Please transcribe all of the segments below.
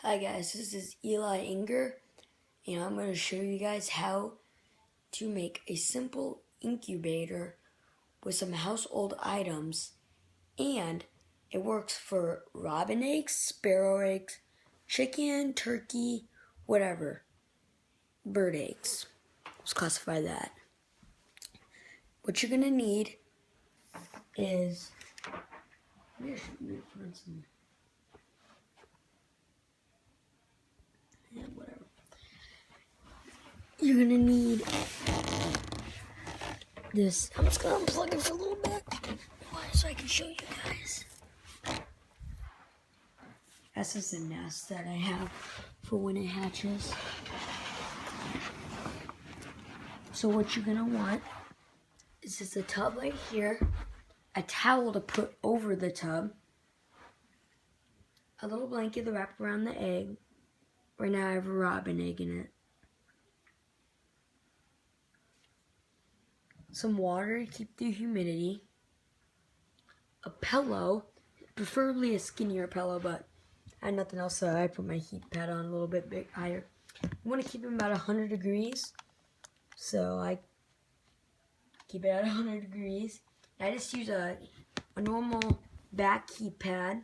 Hi guys, this is Eli Inger, and I'm going to show you guys how to make a simple incubator with some household items, and it works for robin eggs, sparrow eggs, chicken, turkey, whatever, bird eggs. Let's classify that. What you're going to need is, maybe I should find some. Whatever. You're gonna need this. I'm just gonna unplug it for a little bit so I can show you guys. That's just a nest that I have for when it hatches. So what you're gonna want is just a tub right here, a towel to put over the tub, a little blanket to wrap around the egg. Right now I have a robin egg in it. Some water to keep the humidity. A pillow, preferably a skinnier pillow, but I had nothing else, so I put my heat pad on a little bit higher. You want to keep it about 100 degrees, so I keep it at 100 degrees. I just use a normal back heat pad,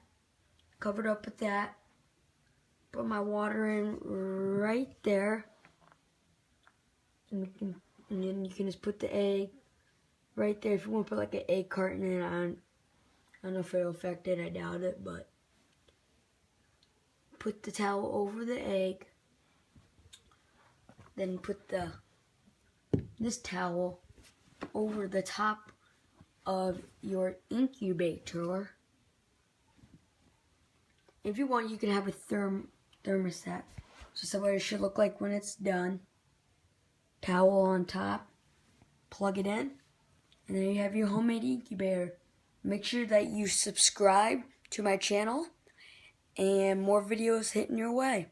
covered up with that. Put my water in right there, and then you can just put the egg right there. If you want to put like an egg carton in, I don't know if it'll affect it, I doubt it, but put the towel over the egg, then put this towel over the top of your incubator. If you want, you can have a thermostat. So that's what it should look like when it's done. Towel on top, plug it in, and then you have your homemade incubator. Make sure that you subscribe to my channel, and more videos hitting your way.